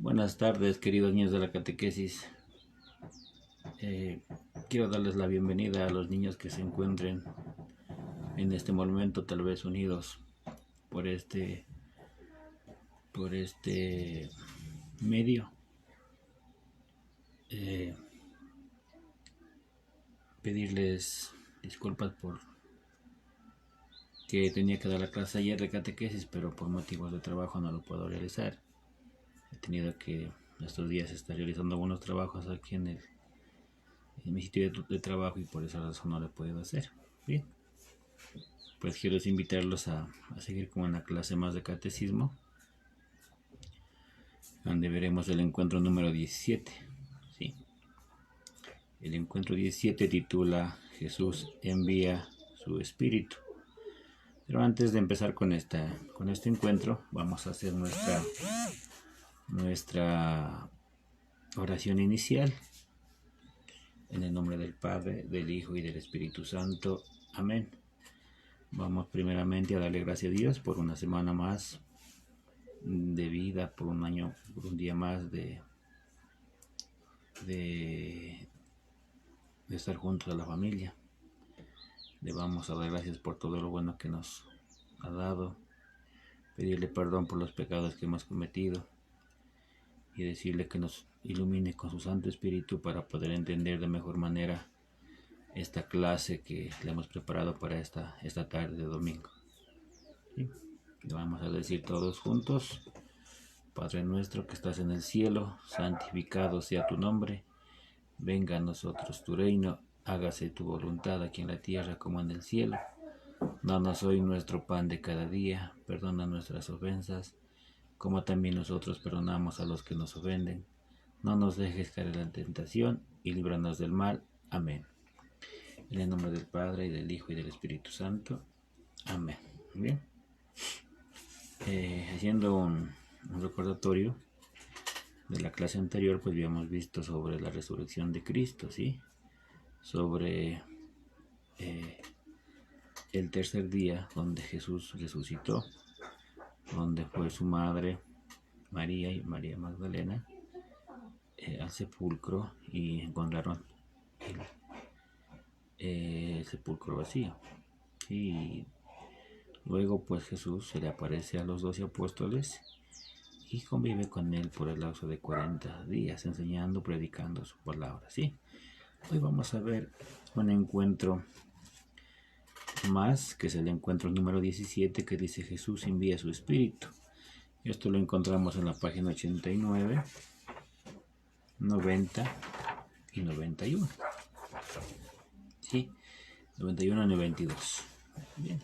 Buenas tardes, queridos niños de la catequesis. Quiero darles la bienvenida a los niños que se encuentren en este momento tal vez unidos por este medio. Pedirles disculpas por que tenía que dar la clase ayer de catequesis, pero por motivos de trabajo no lo puedo realizar. He tenido que estos días estar realizando algunos trabajos aquí en mi sitio de trabajo y por esa razón no lo he podido hacer. Bien, pues quiero invitarlos a seguir con una clase más de catecismo, donde veremos el encuentro número 17. ¿sí? El encuentro 17 titula Jesús envía su Espíritu. Pero antes de empezar con este encuentro, vamos a hacer nuestra oración inicial. En el nombre del Padre, del Hijo y del Espíritu Santo. Amén. Vamos primeramente a darle gracias a Dios por una semana más de vida, por un año, por un día más de estar juntos a la familia. Le vamos a dar gracias por todo lo bueno que nos ha dado, pedirle perdón por los pecados que hemos cometido y decirle que nos ilumine con su Santo Espíritu para poder entender de mejor manera esta clase que le hemos preparado para esta tarde de domingo. ¿Sí? Le vamos a decir todos juntos: Padre nuestro que estás en el cielo, santificado sea tu nombre, venga a nosotros tu reino, hágase tu voluntad aquí en la tierra como en el cielo. Danos hoy nuestro pan de cada día, perdona nuestras ofensas, como también nosotros perdonamos a los que nos ofenden. No nos dejes caer en la tentación y líbranos del mal. Amén. En el nombre del Padre, y del Hijo, y del Espíritu Santo. Amén. Bien. Haciendo un recordatorio de la clase anterior, pues habíamos visto sobre la resurrección de Cristo, ¿sí? Sobre el tercer día donde Jesús resucitó, donde fue su madre María y María Magdalena al sepulcro y encontraron el sepulcro vacío. Y luego pues Jesús se le aparece a los 12 apóstoles y convive con él por el lapso de 40 días, enseñando, predicando su palabra. ¿sí? Hoy vamos a ver un encuentro más, que es el encuentro número 17, que dice Jesús envía su Espíritu. Esto lo encontramos en la página 89, 90 y 91. ¿Sí? 91 y 92. Bien.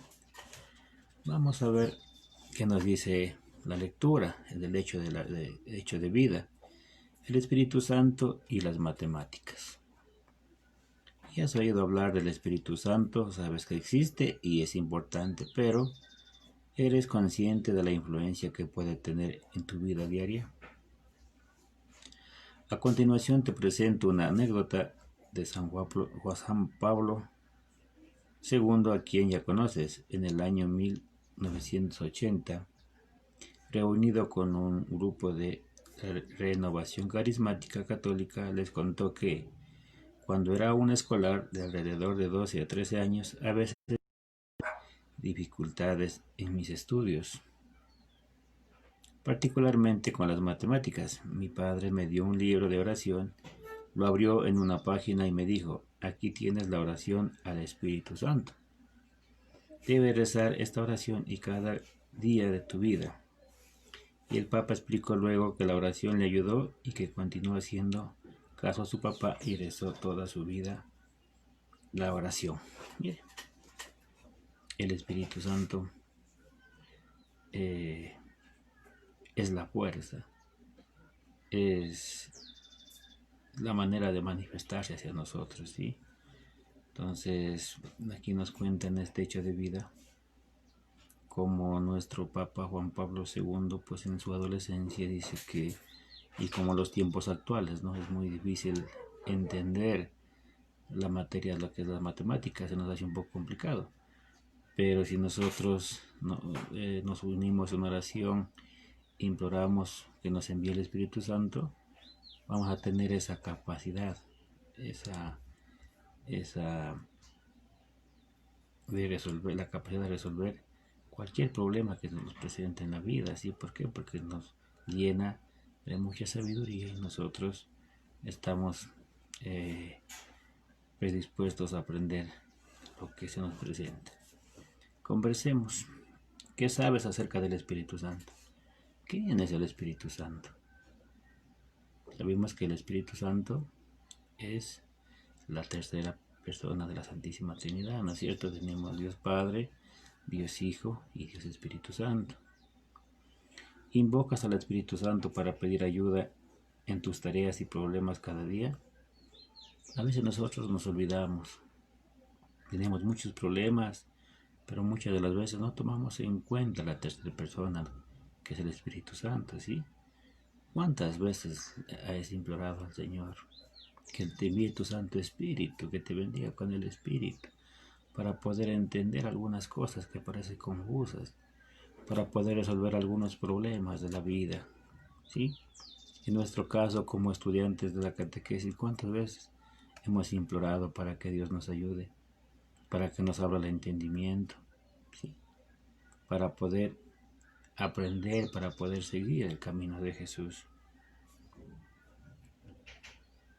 Vamos a ver qué nos dice la lectura, el hecho de vida, el Espíritu Santo y las matemáticas. Ya has oído hablar del Espíritu Santo, sabes que existe y es importante, pero ¿eres consciente de la influencia que puede tener en tu vida diaria? A continuación te presento una anécdota de San Pablo II, a quien ya conoces. En el año 1980, reunido con un grupo de renovación carismática católica, les contó que cuando era un escolar de alrededor de 12 a 13 años, a veces dificultades en mis estudios, particularmente con las matemáticas. Mi padre me dio un libro de oración, lo abrió en una página y me dijo: aquí tienes la oración al Espíritu Santo. Debes rezar esta oración y cada día de tu vida. Y el Papa explicó luego que la oración le ayudó y que continuó haciendo caso a su papá y rezó toda su vida la oración. Mire, el Espíritu Santo es la fuerza, es la manera de manifestarse hacia nosotros, ¿sí? Entonces, aquí nos cuentan este hecho de vida, como nuestro Papa Juan Pablo II, pues en su adolescencia dice que, y como los tiempos actuales, ¿no? Es muy difícil entender la materia, lo que es la matemática, se nos hace un poco complicado. Pero si nosotros nos unimos en oración imploramos que nos envíe el Espíritu Santo, vamos a tener esa capacidad, la capacidad de resolver cualquier problema que nos presente en la vida. ¿Sí? ¿Por qué? Porque nos llena de mucha sabiduría y nosotros estamos predispuestos a aprender lo que se nos presente. Conversemos. ¿Qué sabes acerca del Espíritu Santo? ¿Quién es el Espíritu Santo? Sabemos que el Espíritu Santo es la tercera persona de la Santísima Trinidad, ¿no es cierto? Tenemos Dios Padre, Dios Hijo y Dios Espíritu Santo. ¿Invocas al Espíritu Santo para pedir ayuda en tus tareas y problemas cada día? A veces nosotros nos olvidamos. Tenemos muchos problemas, pero muchas de las veces no tomamos en cuenta la tercera persona, que es el Espíritu Santo, ¿sí? ¿Cuántas veces has implorado al Señor que te envíe tu Santo Espíritu, que te bendiga con el Espíritu, para poder entender algunas cosas que parecen confusas, para poder resolver algunos problemas de la vida, ¿sí? En nuestro caso, como estudiantes de la catequesis, ¿cuántas veces hemos implorado para que Dios nos ayude, para que nos abra el entendimiento, ¿sí? Para poder aprender, para poder seguir el camino de Jesús?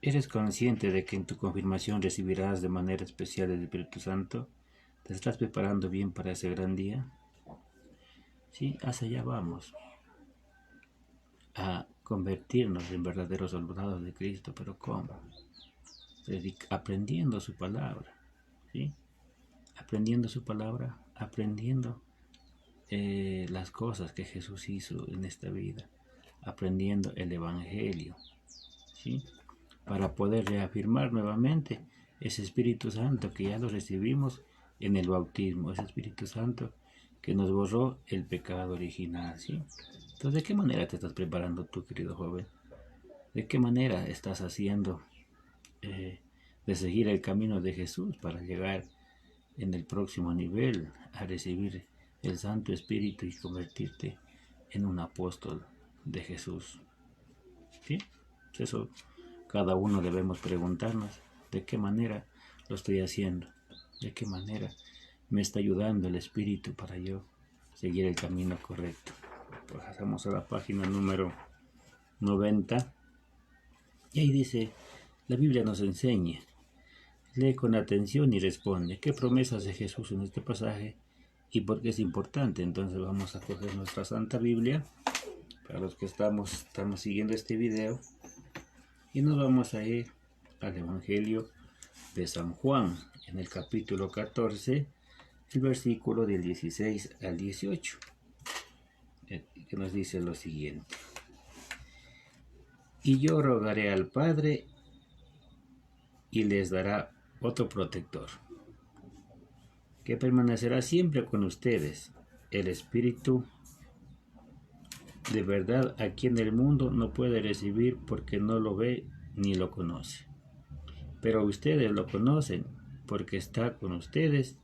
¿Eres consciente de que en tu confirmación recibirás de manera especial el Espíritu Santo? ¿Te estás preparando bien para ese gran día? Sí, hacia allá vamos, a convertirnos en verdaderos soldados de Cristo. ¿Pero cómo? Aprendiendo su palabra, ¿sí? Aprendiendo su palabra, aprendiendo las cosas que Jesús hizo en esta vida, aprendiendo el Evangelio, ¿sí? Para poder reafirmar nuevamente ese Espíritu Santo que ya lo recibimos en el bautismo, ese Espíritu Santo que nos borró el pecado original, ¿sí? Entonces, ¿de qué manera te estás preparando tú, querido joven? ¿De qué manera estás haciendo de seguir el camino de Jesús para llegar en el próximo nivel a recibir el Santo Espíritu y convertirte en un apóstol de Jesús? ¿Sí? Eso cada uno debemos preguntarnos, ¿de qué manera lo estoy haciendo? ¿De qué manera me está ayudando el Espíritu para yo seguir el camino correcto? Pues pasamos a la página número 90 y ahí dice, la Biblia nos enseña, lee con atención y responde, ¿qué promesas de Jesús en este pasaje y por qué es importante? Entonces vamos a coger nuestra Santa Biblia, para los que estamos siguiendo este video, y nos vamos a ir al Evangelio de San Juan, en el capítulo 14, el versículo del 16 al 18, que nos dice lo siguiente. Y yo rogaré al Padre y les dará otro protector, que permanecerá siempre con ustedes, el Espíritu de verdad, a quien el mundo no puede recibir porque no lo ve ni lo conoce. Pero ustedes lo conocen porque está con ustedes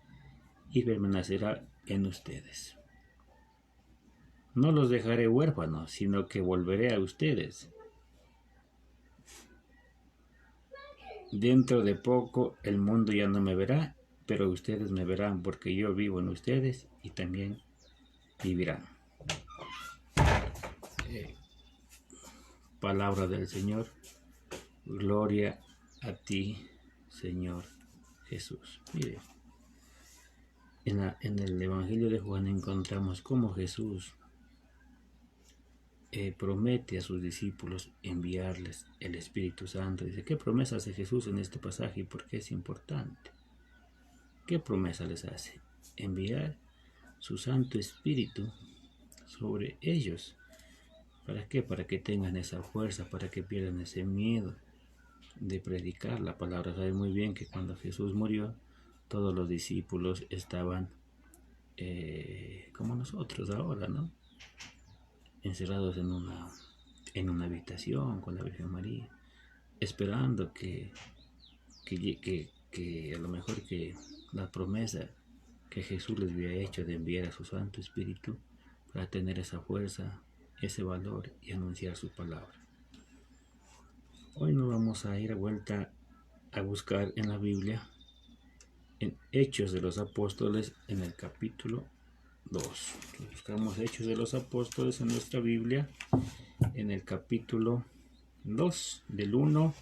y permanecerá en ustedes. No los dejaré huérfanos, sino que volveré a ustedes. Dentro de poco el mundo ya no me verá, pero ustedes me verán porque yo vivo en ustedes y también vivirán. Palabra del Señor. Gloria a ti, Señor Jesús. Mire, en el Evangelio de Juan encontramos cómo Jesús promete a sus discípulos enviarles el Espíritu Santo. Dice, ¿qué promesa hace Jesús en este pasaje y por qué es importante? ¿Qué promesa les hace? Enviar su Santo Espíritu sobre ellos. ¿Para qué? Para que tengan esa fuerza, para que pierdan ese miedo de predicar la palabra. Saben muy bien que cuando Jesús murió, todos los discípulos estaban como nosotros ahora, ¿no? Encerrados en una habitación con la Virgen María, esperando que a lo mejor que la promesa que Jesús les había hecho de enviar a su Santo Espíritu para tener esa fuerza ese valor y anunciar su palabra. Hoy nos vamos a ir a vuelta a buscar en la Biblia, en Hechos de los Apóstoles, en el capítulo 2. Buscamos Hechos de los Apóstoles en nuestra Biblia, en el capítulo 2, del 1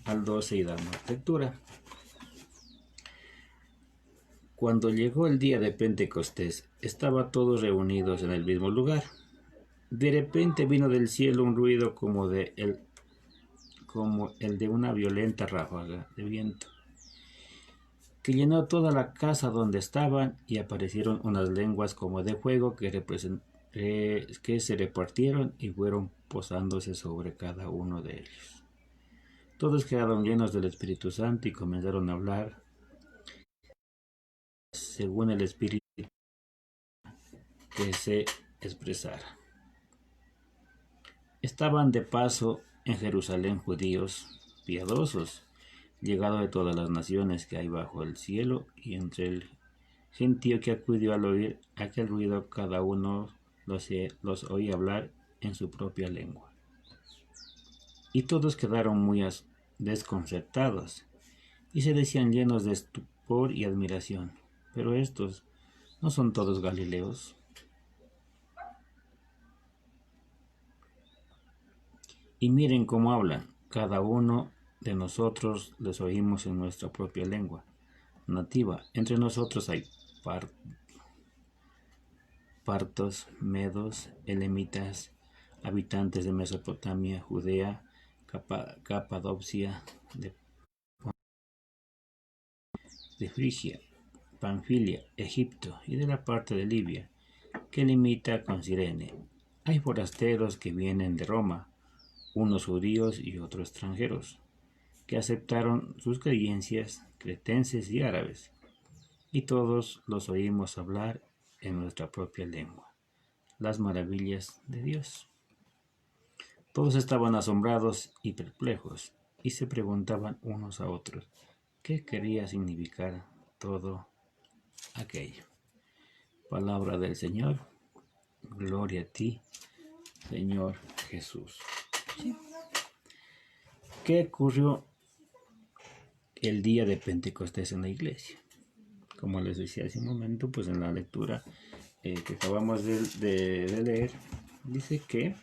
al 12, y damos lectura. Cuando llegó el día de Pentecostés, estaban todos reunidos en el mismo lugar. De repente vino del cielo un ruido como el de una violenta ráfaga de viento, que llenó toda la casa donde estaban, y aparecieron unas lenguas como de fuego que se repartieron y fueron posándose sobre cada uno de ellos. Todos quedaron llenos del Espíritu Santo y comenzaron a hablar según el Espíritu que se expresara. Estaban de paso en Jerusalén judíos piadosos, llegados de todas las naciones que hay bajo el cielo, y entre el gentío que acudió al oír aquel ruido, cada uno los oía hablar en su propia lengua. Y todos quedaron muy desconcertados, y se decían llenos de estupor y admiración: ¿pero estos no son todos galileos? Y miren cómo hablan. Cada uno de nosotros les oímos en nuestra propia lengua nativa. Entre nosotros hay partos, medos, elamitas, habitantes de Mesopotamia, Judea, Capadocia, de Frigia, Panfilia, Egipto y de la parte de Libia, que limita con Cirene. Hay forasteros que vienen de Roma, unos judíos y otros extranjeros, que aceptaron sus creencias, cretenses y árabes, y todos los oímos hablar en nuestra propia lengua las maravillas de Dios. Todos estaban asombrados y perplejos, y se preguntaban unos a otros qué quería significar todo aquello. Palabra del Señor. Gloria a ti, Señor Jesús. ¿Sí? ¿Qué ocurrió el día de Pentecostés en la iglesia? Como les decía hace un momento, pues en la lectura que acabamos de leer, dice que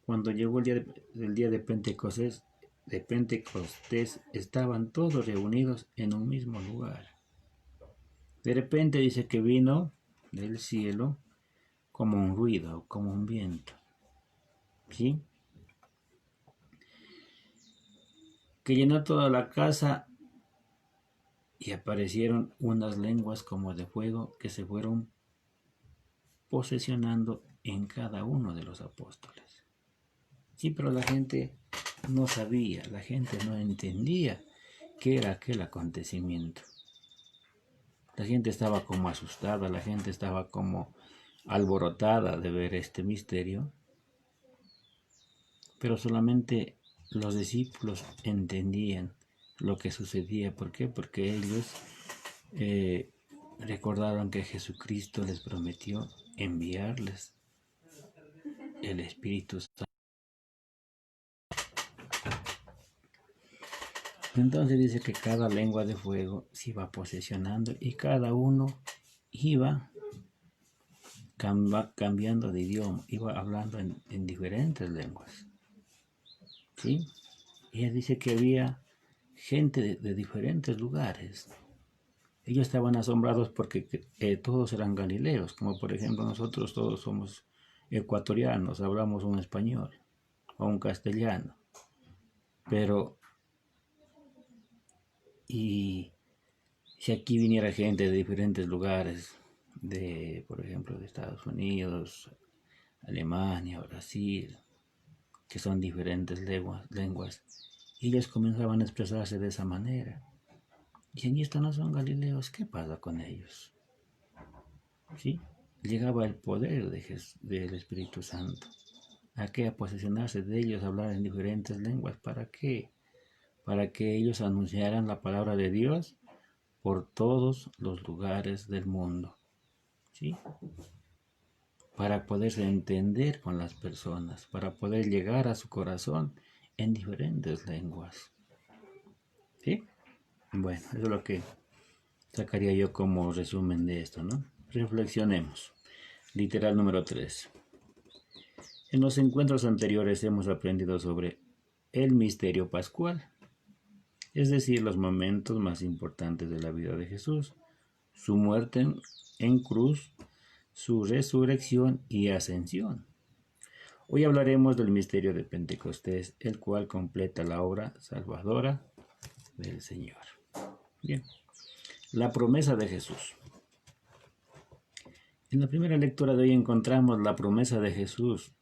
cuando llegó el día de Pentecostés, estaban todos reunidos en un mismo lugar. De repente dice que vino del cielo como un ruido, como un viento, ¿sí? Que llenó toda la casa, y aparecieron unas lenguas como de fuego que se fueron posesionando en cada uno de los apóstoles. Sí, pero la gente no sabía, la gente no entendía qué era aquel acontecimiento. La gente estaba como asustada, la gente estaba como alborotada de ver este misterio, pero solamente los discípulos entendían lo que sucedía. ¿Por qué? Porque ellos recordaron que Jesucristo les prometió enviarles el Espíritu Santo. Entonces dice que cada lengua de fuego se iba posesionando, y cada uno iba cambiando de idioma, iba hablando en diferentes lenguas. ¿Sí? Y dice que había gente de diferentes lugares. Ellos estaban asombrados porque todos eran galileos, como por ejemplo nosotros todos somos ecuatorianos, hablamos un español o un castellano. Pero, y si aquí viniera gente de diferentes lugares, por ejemplo, de Estados Unidos, Alemania, Brasil, que son diferentes lenguas, y ellos comenzaban a expresarse de esa manera. Y en esto no son galileos, ¿qué pasa con ellos? ¿Sí? Llegaba el poder del Espíritu Santo. ¿A qué? A posesionarse de ellos, a hablar en diferentes lenguas. ¿Para qué? Para que ellos anunciaran la palabra de Dios por todos los lugares del mundo. ¿Sí? para poderse entender con las personas, para poder llegar a su corazón en diferentes lenguas. ¿Sí? Bueno, eso es lo que sacaría yo como resumen de esto, ¿no? Reflexionemos. Literal número 3. En los encuentros anteriores hemos aprendido sobre el misterio pascual, es decir, los momentos más importantes de la vida de Jesús, su muerte en cruz, su resurrección y ascensión. Hoy hablaremos del misterio de Pentecostés, el cual completa la obra salvadora del Señor. Bien, la promesa de Jesús. En la primera lectura de hoy encontramos la promesa de Jesús